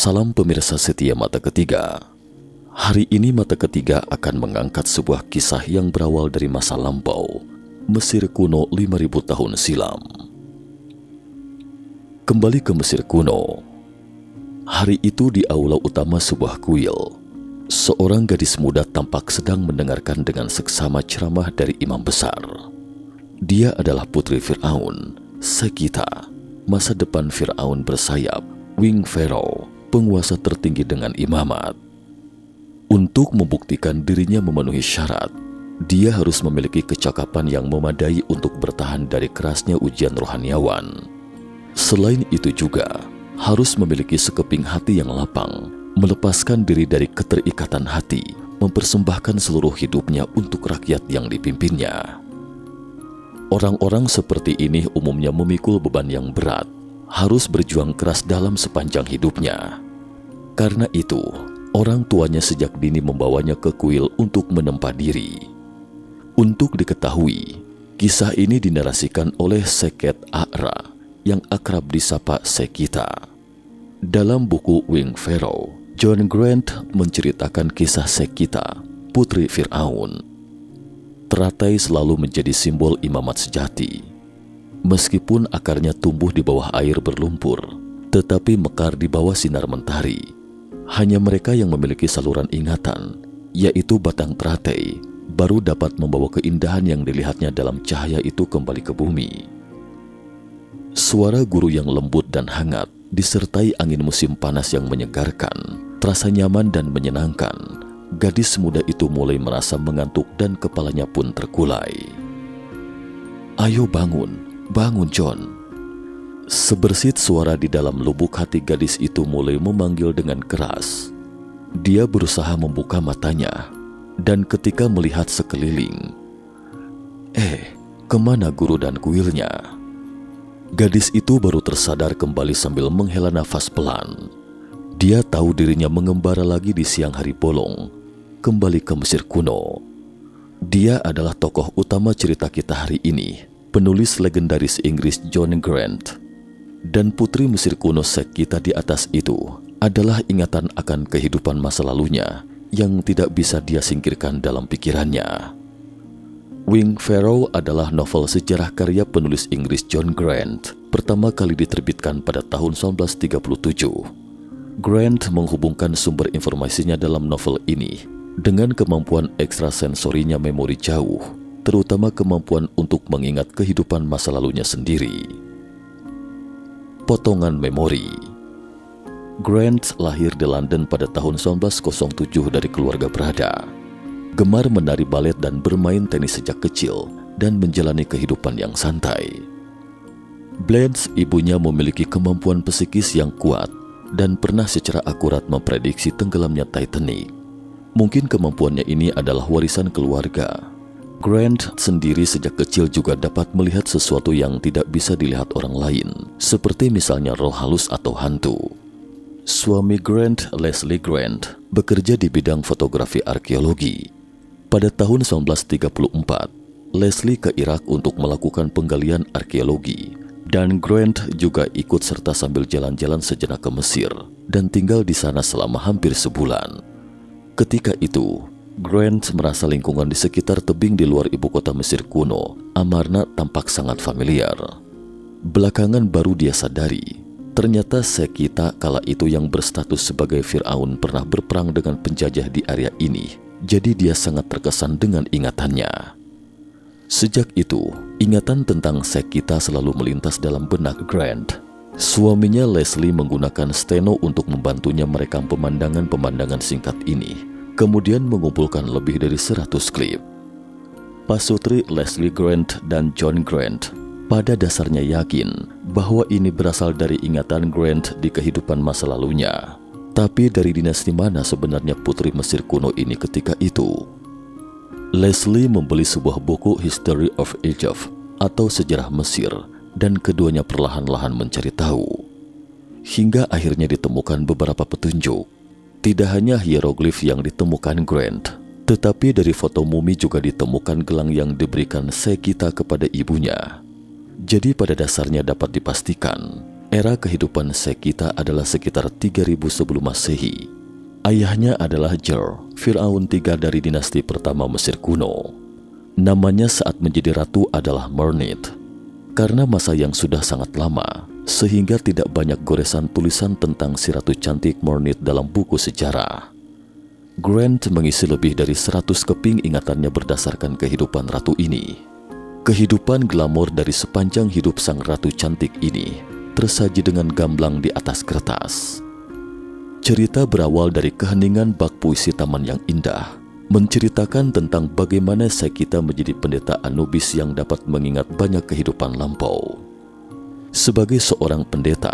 Salam pemirsa setia Mata Ketiga. Hari ini Mata Ketiga akan mengangkat sebuah kisah yang berawal dari masa lampau, Mesir kuno 5000 tahun silam. Kembali ke Mesir kuno. Hari itu di aula utama sebuah kuil, seorang gadis muda tampak sedang mendengarkan dengan seksama ceramah dari imam besar. Dia adalah putri Fir'aun, Sekita, masa depan Fir'aun bersayap, Wing Pharaoh, penguasa tertinggi dengan imamat. Untuk membuktikan dirinya memenuhi syarat, dia harus memiliki kecakapan yang memadai untuk bertahan dari kerasnya ujian rohaniawan. Selain itu juga, harus memiliki sekeping hati yang lapang, melepaskan diri dari keterikatan hati, mempersembahkan seluruh hidupnya untuk rakyat yang dipimpinnya. Orang-orang seperti ini umumnya memikul beban yang berat, harus berjuang keras dalam sepanjang hidupnya. Karena itu, orang tuanya sejak dini membawanya ke kuil untuk menempa diri. Untuk diketahui, kisah ini dinarasikan oleh Seket A'ra yang akrab disapa Sekita. Dalam buku Wing Pharaoh, John Grant menceritakan kisah Sekita, putri Fir'aun. Teratai selalu menjadi simbol imamat sejati. Meskipun akarnya tumbuh di bawah air berlumpur, tetapi mekar di bawah sinar mentari. Hanya mereka yang memiliki saluran ingatan, yaitu batang teratai, baru dapat membawa keindahan yang dilihatnya dalam cahaya itu kembali ke bumi. Suara guru yang lembut dan hangat, disertai angin musim panas yang menyegarkan, terasa nyaman dan menyenangkan. Gadis muda itu mulai merasa mengantuk dan kepalanya pun terkulai. "Ayo bangun, bangun John." Sebersit suara di dalam lubuk hati gadis itu mulai memanggil dengan keras. Dia berusaha membuka matanya, dan ketika melihat sekeliling, kemana guru dan kuilnya? Gadis itu baru tersadar kembali sambil menghela nafas pelan. Dia tahu dirinya mengembara lagi di siang hari bolong, kembali ke Mesir kuno. Dia adalah tokoh utama cerita kita hari ini, penulis legendaris Inggris John Grant. Dan putri Mesir kuno Sekita di atas itu adalah ingatan akan kehidupan masa lalunya yang tidak bisa dia singkirkan dalam pikirannya. Wing Pharaoh adalah novel sejarah karya penulis Inggris John Grant, pertama kali diterbitkan pada tahun 1937. Grant menghubungkan sumber informasinya dalam novel ini dengan kemampuan ekstrasensorinya memori jauh, terutama kemampuan untuk mengingat kehidupan masa lalunya sendiri. Potongan memori. Grant lahir di London pada tahun 1907 dari keluarga berada. Gemar menari balet dan bermain tenis sejak kecil dan menjalani kehidupan yang santai. Blanche, ibunya, memiliki kemampuan psikis yang kuat dan pernah secara akurat memprediksi tenggelamnya Titanic. Mungkin kemampuannya ini adalah warisan keluarga. Grant sendiri sejak kecil juga dapat melihat sesuatu yang tidak bisa dilihat orang lain, seperti misalnya roh halus atau hantu. Suami Grant, Leslie Grant, bekerja di bidang fotografi arkeologi. Pada tahun 1934, Leslie ke Irak untuk melakukan penggalian arkeologi, dan Grant juga ikut serta sambil jalan-jalan sejenak ke Mesir dan tinggal di sana selama hampir sebulan. Ketika itu, Grant merasa lingkungan di sekitar tebing di luar ibu kota Mesir kuno, Amarna, tampak sangat familiar. Belakangan baru dia sadari, ternyata Sekita kala itu yang berstatus sebagai Fir'aun pernah berperang dengan penjajah di area ini, jadi dia sangat terkesan dengan ingatannya. Sejak itu, ingatan tentang Sekita selalu melintas dalam benak Grant. Suaminya Leslie menggunakan steno untuk membantunya merekam pemandangan-pemandangan singkat ini, kemudian mengumpulkan lebih dari 100 klip. Pasutri Leslie Grant dan John Grant pada dasarnya yakin bahwa ini berasal dari ingatan Grant di kehidupan masa lalunya. Tapi dari dinasti mana sebenarnya putri Mesir kuno ini ketika itu? Leslie membeli sebuah buku History of Egypt atau Sejarah Mesir, dan keduanya perlahan-lahan mencari tahu. Hingga akhirnya ditemukan beberapa petunjuk. Tidak hanya hieroglif yang ditemukan Grant, tetapi dari foto mumi juga ditemukan gelang yang diberikan Sekita kepada ibunya. Jadi pada dasarnya dapat dipastikan Era kehidupan Sekita adalah sekitar 3000 sebelum Masehi. Ayahnya adalah Jer, Fir'aun III dari dinasti pertama Mesir kuno. Namanya saat menjadi ratu adalah Mernith. Karena masa yang sudah sangat lama, sehingga tidak banyak goresan tulisan tentang si ratu cantik Mernith dalam buku sejarah. Grant mengisi lebih dari 100 keping ingatannya berdasarkan kehidupan ratu ini. Kehidupan glamor dari sepanjang hidup sang ratu cantik ini tersaji dengan gamblang di atas kertas. Cerita berawal dari keheningan bak puisi taman yang indah, menceritakan tentang bagaimana Sekita menjadi pendeta Anubis yang dapat mengingat banyak kehidupan lampau. Sebagai seorang pendeta,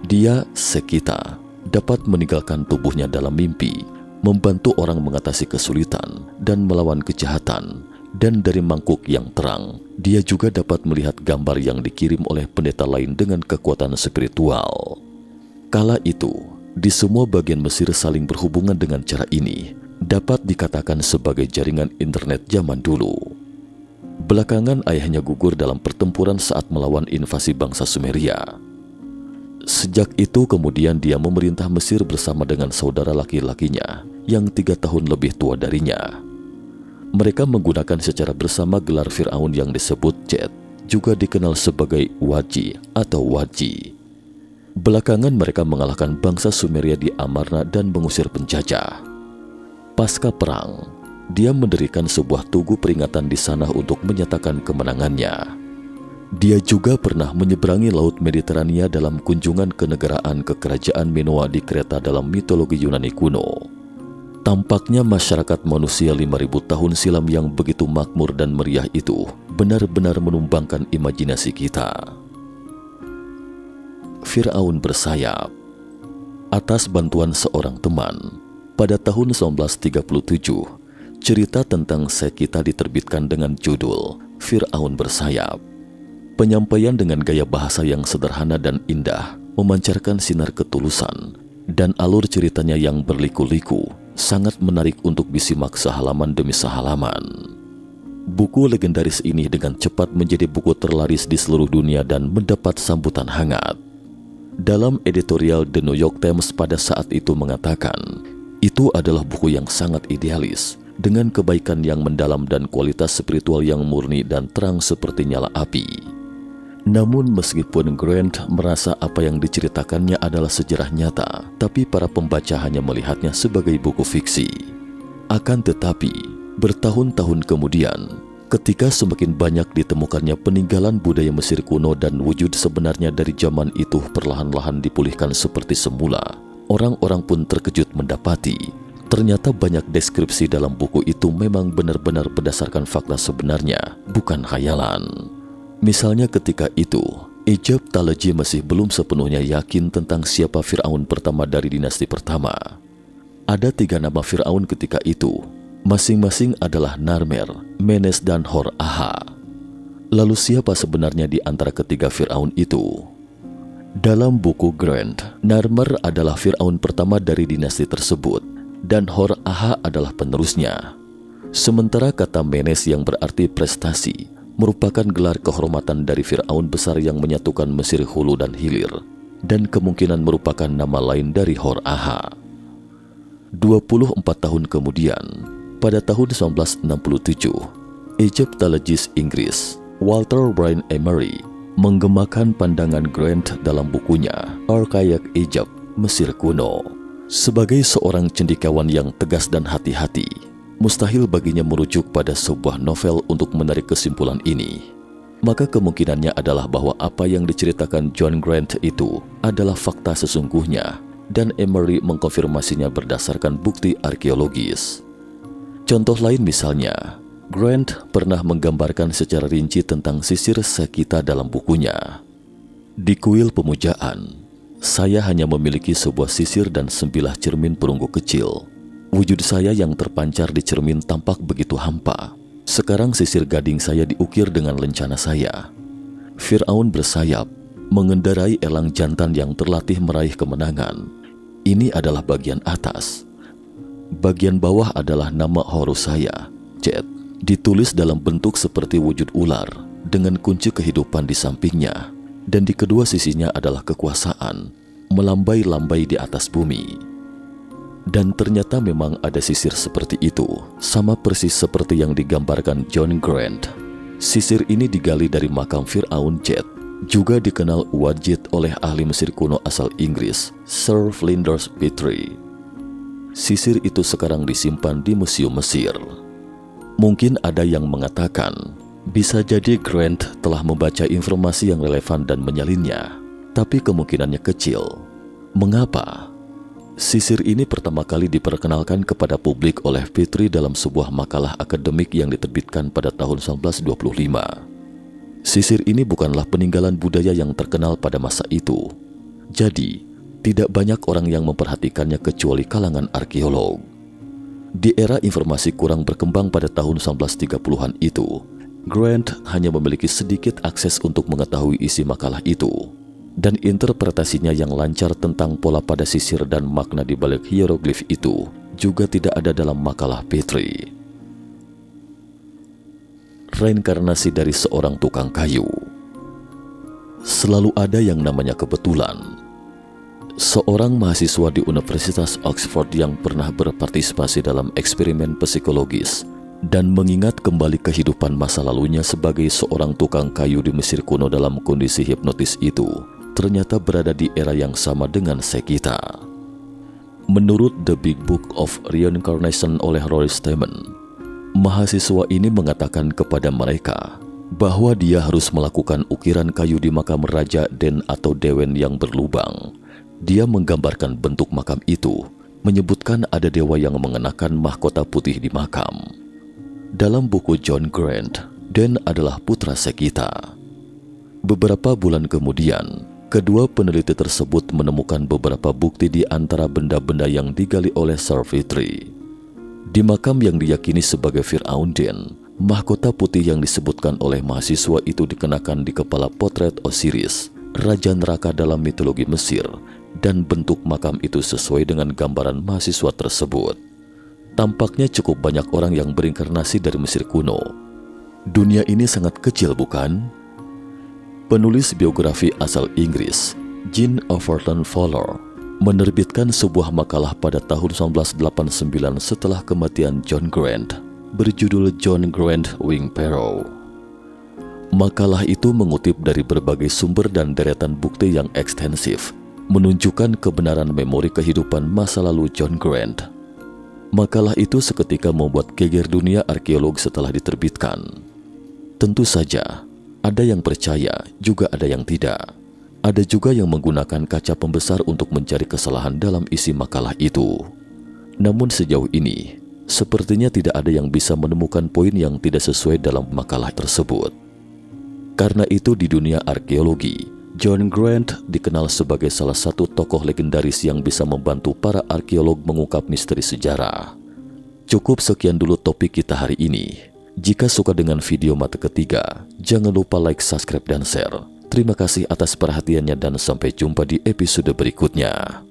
dia, Sekita, dapat meninggalkan tubuhnya dalam mimpi, membantu orang mengatasi kesulitan dan melawan kejahatan, dan dari mangkuk yang terang, dia juga dapat melihat gambar yang dikirim oleh pendeta lain dengan kekuatan spiritual. Kala itu, di semua bagian Mesir saling berhubungan dengan cara ini, dapat dikatakan sebagai jaringan internet zaman dulu. Belakangan ayahnya gugur dalam pertempuran saat melawan invasi bangsa Sumeria. Sejak itu kemudian dia memerintah Mesir bersama dengan saudara laki-lakinya yang 3 tahun lebih tua darinya. Mereka menggunakan secara bersama gelar Fir'aun yang disebut Chet, juga dikenal sebagai Waji atau Waji. Belakangan mereka mengalahkan bangsa Sumeria di Amarna dan mengusir penjajah. Pasca perang, dia mendirikan sebuah tugu peringatan di sana untuk menyatakan kemenangannya. Dia juga pernah menyeberangi Laut Mediterania dalam kunjungan kenegaraan ke kerajaan Minoa di Kreta dalam mitologi Yunani kuno. Tampaknya masyarakat manusia 5000 tahun silam yang begitu makmur dan meriah itu benar-benar menumbangkan imajinasi kita. Fir'aun bersayap. Atas bantuan seorang teman, pada tahun 1937, cerita tentang Sekita diterbitkan dengan judul Fir'aun Bersayap. Penyampaian dengan gaya bahasa yang sederhana dan indah memancarkan sinar ketulusan, dan alur ceritanya yang berliku-liku sangat menarik untuk disimak sehalaman demi sehalaman. Buku legendaris ini dengan cepat menjadi buku terlaris di seluruh dunia dan mendapat sambutan hangat. Dalam editorial The New York Times pada saat itu mengatakan, itu adalah buku yang sangat idealis, dengan kebaikan yang mendalam dan kualitas spiritual yang murni dan terang seperti nyala api. Namun meskipun Grant merasa apa yang diceritakannya adalah sejarah nyata, tapi para pembaca hanya melihatnya sebagai buku fiksi. Akan tetapi, bertahun-tahun kemudian, ketika semakin banyak ditemukannya peninggalan budaya Mesir kuno dan wujud sebenarnya dari zaman itu perlahan-lahan dipulihkan seperti semula, orang-orang pun terkejut mendapati ternyata banyak deskripsi dalam buku itu memang benar-benar berdasarkan fakta sebenarnya, bukan khayalan. Misalnya ketika itu, Egyptology masih belum sepenuhnya yakin tentang siapa Fir'aun pertama dari dinasti pertama. Ada 3 nama Fir'aun ketika itu, masing-masing adalah Narmer, Menes, dan Hor-Aha. Lalu siapa sebenarnya di antara ketiga Fir'aun itu? Dalam buku Grant, Narmer adalah Fir'aun pertama dari dinasti tersebut, dan Hor-Aha adalah penerusnya. Sementara kata Menes yang berarti prestasi, merupakan gelar kehormatan dari Fir'aun besar yang menyatukan Mesir hulu dan hilir, dan kemungkinan merupakan nama lain dari Hor-Aha. 24 tahun kemudian, pada tahun 1967, Egyptologis Inggris Walter Bryan Emery menggemakan pandangan Grant dalam bukunya Archaic Egypt, Mesir Kuno. Sebagai seorang cendekiawan yang tegas dan hati-hati, mustahil baginya merujuk pada sebuah novel untuk menarik kesimpulan ini. Maka kemungkinannya adalah bahwa apa yang diceritakan John Grant itu adalah fakta sesungguhnya, dan Emery mengkonfirmasinya berdasarkan bukti arkeologis. Contoh lain misalnya, Grant pernah menggambarkan secara rinci tentang sisir Sekita dalam bukunya. Di kuil pemujaan, saya hanya memiliki sebuah sisir dan 9 cermin perunggu kecil. Wujud saya yang terpancar di cermin tampak begitu hampa. Sekarang sisir gading saya diukir dengan lencana saya. Fir'aun bersayap, mengendarai elang jantan yang terlatih meraih kemenangan. Ini adalah bagian atas. Bagian bawah adalah nama Horus saya, Chet, ditulis dalam bentuk seperti wujud ular, dengan kunci kehidupan di sampingnya. dan di kedua sisinya adalah kekuasaan, melambai-lambai di atas bumi. Dan ternyata memang ada sisir seperti itu, sama persis seperti yang digambarkan John Grant. Sisir ini digali dari makam Firaun Jet, juga dikenal Wajid oleh ahli Mesir kuno asal Inggris, Sir Flinders Petrie. Sisir itu sekarang disimpan di Museum Mesir. Mungkin ada yang mengatakan, bisa jadi Grant telah membaca informasi yang relevan dan menyalinnya, tapi kemungkinannya kecil. Mengapa? Sisir ini pertama kali diperkenalkan kepada publik oleh Petrie dalam sebuah makalah akademik yang diterbitkan pada tahun 1925. Sisir ini bukanlah peninggalan budaya yang terkenal pada masa itu. Jadi, tidak banyak orang yang memperhatikannya kecuali kalangan arkeolog. Di era informasi kurang berkembang pada tahun 1930-an itu, Grant hanya memiliki sedikit akses untuk mengetahui isi makalah itu. Dan interpretasinya yang lancar tentang pola pada sisir dan makna di balik hieroglif itu juga tidak ada dalam makalah Petrie. Reinkarnasi dari seorang tukang kayu. Selalu ada yang namanya kebetulan. Seorang mahasiswa di Universitas Oxford yang pernah berpartisipasi dalam eksperimen psikologis dan mengingat kembali kehidupan masa lalunya sebagai seorang tukang kayu di Mesir kuno dalam kondisi hipnotis itu, ternyata berada di era yang sama dengan Sekita. Menurut The Big Book of Reincarnation oleh Roy Stammen, mahasiswa ini mengatakan kepada mereka bahwa dia harus melakukan ukiran kayu di makam Raja Den atau Dewen yang berlubang. Dia menggambarkan bentuk makam itu, menyebutkan ada dewa yang mengenakan mahkota putih di makam. Dalam buku John Grant, Den adalah putra Sekita. Beberapa bulan kemudian, kedua peneliti tersebut menemukan beberapa bukti di antara benda-benda yang digali oleh Sir Petrie. Di makam yang diyakini sebagai Firaun Den, mahkota putih yang disebutkan oleh mahasiswa itu dikenakan di kepala potret Osiris, raja neraka dalam mitologi Mesir, dan bentuk makam itu sesuai dengan gambaran mahasiswa tersebut. Tampaknya cukup banyak orang yang berinkarnasi dari Mesir kuno. Dunia ini sangat kecil, bukan? Penulis biografi asal Inggris, Jean Overton Fowler, menerbitkan sebuah makalah pada tahun 1989 setelah kematian John Grant, berjudul John Grant Wing Pharaoh. Makalah itu mengutip dari berbagai sumber dan deretan bukti yang ekstensif, menunjukkan kebenaran memori kehidupan masa lalu John Grant. Makalah itu seketika membuat geger dunia arkeolog setelah diterbitkan. Tentu saja, ada yang percaya, juga ada yang tidak. Ada juga yang menggunakan kaca pembesar untuk mencari kesalahan dalam isi makalah itu. Namun sejauh ini, sepertinya tidak ada yang bisa menemukan poin yang tidak sesuai dalam makalah tersebut. Karena itu di dunia arkeologi, John Grant dikenal sebagai salah satu tokoh legendaris yang bisa membantu para arkeolog mengungkap misteri sejarah. Cukup sekian dulu topik kita hari ini. Jika suka dengan video mata ketiga, jangan lupa like, subscribe, dan share. Terima kasih atas perhatiannya dan sampai jumpa di episode berikutnya.